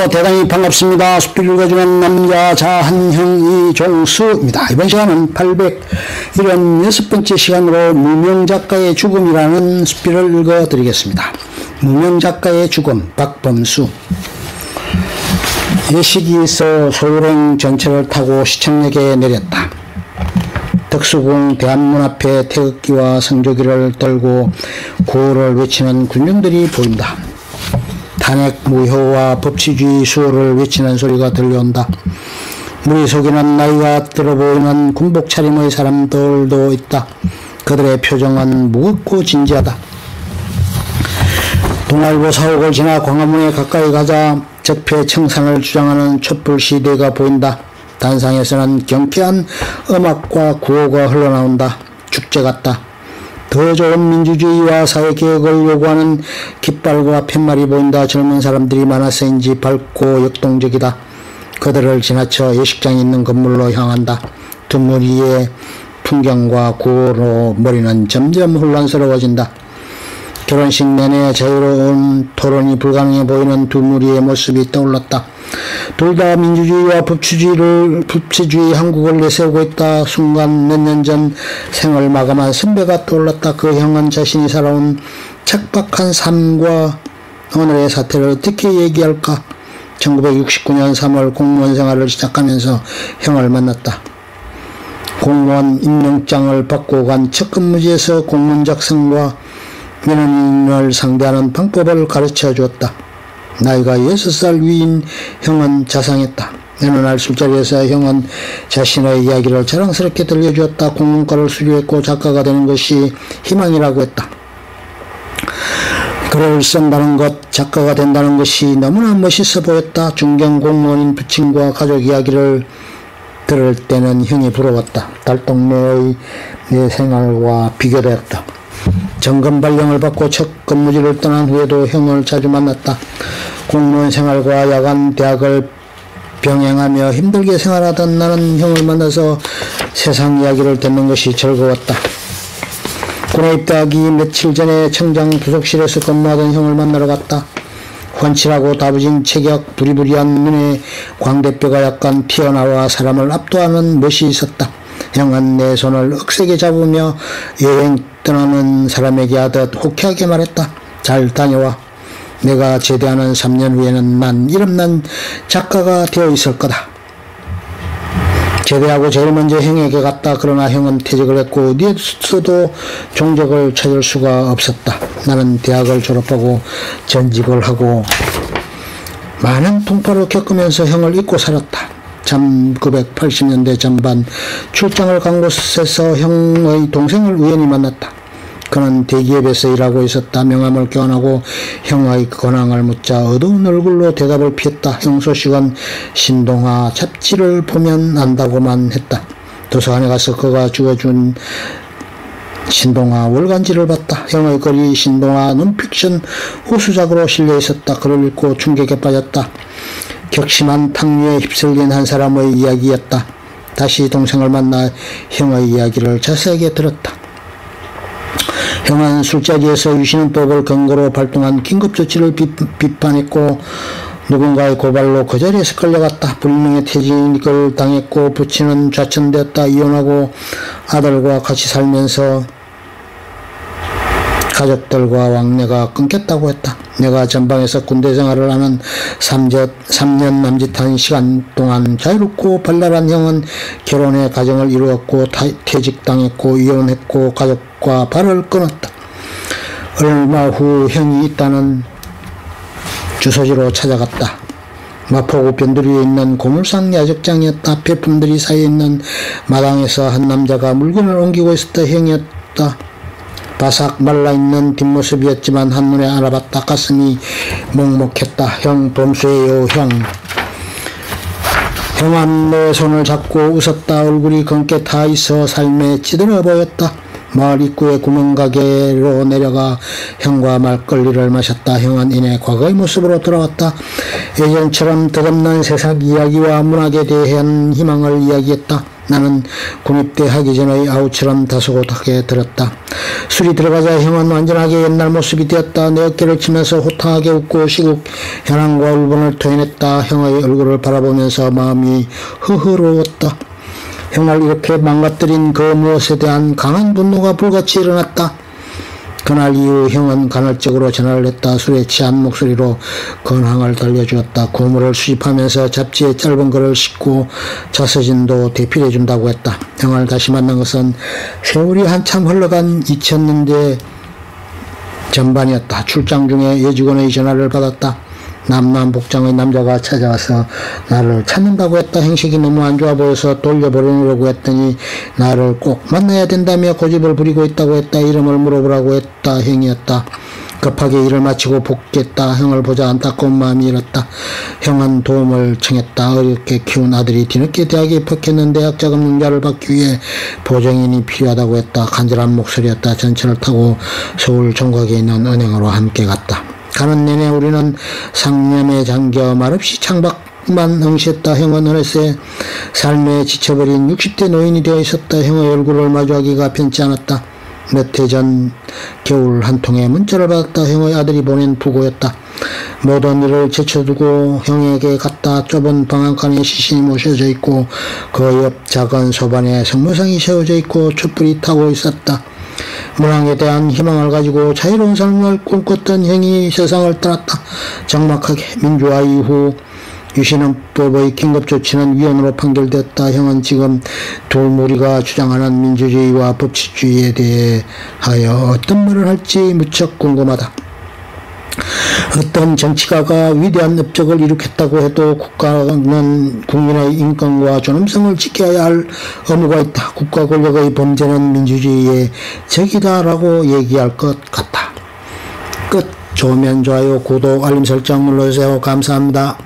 안녕하세요. 대단히 반갑습니다. 숲길 읽어주는 남자 자한형 이종수입니다. 이번 시간은 876번째 시간으로 무명작가의 죽음이라는 숲길을 읽어드리겠습니다. 무명작가의 죽음, 박범수. 예식이서 서울행 전철을 타고 시청역에 내렸다. 덕수궁 대한문 앞에 태극기와 성조기를 들고 구호를 외치는 군중들이 보인다. 탄핵 무효와 법치주의 수호를 외치는 소리가 들려온다. 무리 속에는 나이가 들어 보이는 군복 차림의 사람들도 있다. 그들의 표정은 무겁고 진지하다. 동아일보 사옥을 지나 광화문에 가까이 가자 적폐 청산을 주장하는 촛불 시대가 보인다. 단상에서는 경쾌한 음악과 구호가 흘러나온다. 축제 같다. 더 좋은 민주주의와 사회개혁을 요구하는 깃발과 팻말이 보인다. 젊은 사람들이 많아서인지 밝고 역동적이다. 그들을 지나쳐 예식장이 있는 건물로 향한다. 두 무리의 풍경과 구호로 머리는 점점 혼란스러워진다. 결혼식 내내 자유로운 토론이 불가능해 보이는 두 무리의 모습이 떠올랐다. 둘 다 민주주의와 법치주의 한국을 내세우고 있다. 순간 몇 년 전 생을 마감한 선배가 떠올랐다. 그 형은 자신이 살아온 척박한 삶과 오늘의 사태를 어떻게 얘기할까? 1969년 3월 공무원 생활을 시작하면서 형을 만났다. 공무원 임명장을 받고 간 첫 근무지에서 공문 작성과 민원인을 상대하는 방법을 가르쳐 주었다. 나이가 6살 위인 형은 자상했다. 어느 날 술자리에서 형은 자신의 이야기를 자랑스럽게 들려주었다. 공문과를 수료했고 작가가 되는 것이 희망이라고 했다. 글을 쓴다는 것, 작가가 된다는 것이 너무나 멋있어 보였다. 중견 공무원인 부친과 가족 이야기를 들을 때는 형이 부러웠다. 달동네의 내 생활과 비교되었다. 정금 발령을 받고 첫 근무지를 떠난 후에도 형을 자주 만났다. 공무원 생활과 야간 대학을 병행하며 힘들게 생활하던 나는 형을 만나서 세상 이야기를 듣는 것이 즐거웠다. 군에 입대하기 며칠 전에 청장 부속실에서 근무하던 형을 만나러 갔다. 훤칠하고 다부진 체격, 부리부리한 눈에 광대뼈가 약간 튀어나와 사람을 압도하는 멋이 있었다. 형은 내 손을 억세게 잡으며 여행 떠나는 사람에게 하듯 호쾌하게 말했다. 잘 다녀와. 내가 제대하는 3년 후에는 난 이름난 작가가 되어 있을 거다. 제대하고 제일 먼저 형에게 갔다. 그러나 형은 퇴직을 했고 어디에서도 종적을 찾을 수가 없었다. 나는 대학을 졸업하고 전직을 하고 많은 풍파를 겪으면서 형을 잊고 살았다. 1980년대 전반 출장을 간 곳에서 형의 동생을 우연히 만났다. 그는 대기업에서 일하고 있었다. 명함을 교환하고 형의 근황을 묻자 어두운 얼굴로 대답을 피했다. 형 소식은 신동아 잡지를 보면 안다고만 했다. 도서관에 가서 그가 주어준 신동아 월간지를 봤다. 형의 글이 신동아 논픽션 우수작으로 실려 있었다. 글을 읽고 충격에 빠졌다. 격심한 탕류에 휩쓸린 한 사람의 이야기였다. 다시 동생을 만나 형의 이야기를 자세하게 들었다. 형은 술자리에서 유신헌법을 근거로 발동한 긴급조치를 비판했고 누군가의 고발로 그 자리에서 끌려갔다. 불명예 퇴직을 당했고 부친은 좌천되었다. 이혼하고 아들과 같이 살면서 가족들과 왕래가 끊겼다고 했다. 내가 전방에서 군대 생활을 하는 3년 남짓한 시간 동안 자유롭고 발랄한 형은 결혼해 가정을 이루었고 퇴직당했고 이혼했고 가족과 발을 끊었다. 얼마 후 형이 있다는 주소지로 찾아갔다. 마포구 변두리에 있는 고물상 야적장이었다. 폐품들이 쌓여있는 마당에서 한 남자가 물건을 옮기고 있었다. 형이었다. 바삭 말라있는 뒷모습이었지만 한눈에 알아봤다. 가슴이 먹먹했다. 형 범수예요 형. 형은 내 손을 잡고 웃었다. 얼굴이 검게 타있어 삶에 찌들어 보였다. 마을 입구의 구멍가게로 내려가 형과 막걸리를 마셨다. 형은 이내 과거의 모습으로 돌아왔다. 예전처럼 덧없는 세상 이야기와 문학에 대한 희망을 이야기했다. 나는 군입대 하기 전의 아우처럼 다소곳하게 들었다. 술이 들어가자 형은 완전하게 옛날 모습이 되었다. 내 어깨를 치면서 호탕하게 웃고 시국 현황과 울분을 토해냈다. 형의 얼굴을 바라보면서 마음이 흐흐러웠다. 형을 이렇게 망가뜨린 그 무엇에 대한 강한 분노가 불같이 일어났다. 그날 이후 형은 간헐적으로 전화를 했다. 술에 취한 목소리로 근황을 들려주었다. 고물을 수집하면서 잡지에 짧은 글을 싣고 자서진도 대필해준다고 했다. 형을 다시 만난 것은 세월이 한참 흘러간 2000년대 전반이었다. 출장 중에 여직원의 전화를 받았다. 남남 복장의 남자가 찾아와서 나를 찾는다고 했다. 행색이 너무 안 좋아 보여서 돌려보내려고 했더니 나를 꼭 만나야 된다며 고집을 부리고 있다고 했다. 이름을 물어보라고 했다. 형이었다. 급하게 일을 마치고 복귀했다. 형을 보자 안타까운 마음이 일었다. 형은 도움을 청했다. 어렵게 키운 아들이 뒤늦게 대학에 입학했는데 대학 자금 융자를 받기 위해 보증인이 필요하다고 했다. 간절한 목소리였다. 전철을 타고 서울 종각에 있는 은행으로 함께 갔다. 가는 내내 우리는 상념에 잠겨 말없이 창밖만 응시했다. 형은 어느새 삶에 지쳐버린 60대 노인이 되어 있었다. 형의 얼굴을 마주하기가 편치 않았다. 몇 해 전 겨울 한 통의 문자를 받았다. 형의 아들이 보낸 부고였다. 모든 일을 제쳐두고 형에게 갔다. 좁은 방앗간에 시신이 모셔져 있고 그 옆 작은 소반에 성모상이 세워져 있고 촛불이 타고 있었다. 문학에 대한 희망을 가지고 자유로운 삶을 꿈꿨던 형이 세상을 떠났다. 적막하게 민주화 이후 유신헌법의 긴급조치는 위헌으로 판결됐다. 형은 지금 돌무리가 주장하는 민주주의와 법치주의에 대하여 어떤 말을 할지 무척 궁금하다. 어떤 정치가가 위대한 업적을 일으켰다고 해도 국가는 국민의 인권과 존엄성을 지켜야 할 의무가 있다. 국가 권력의 범죄는 민주주의의 적이다라고 얘기할 것 같다. 끝. 좋으면 좋아요, 구독, 알림 설정 눌러주세요. 감사합니다.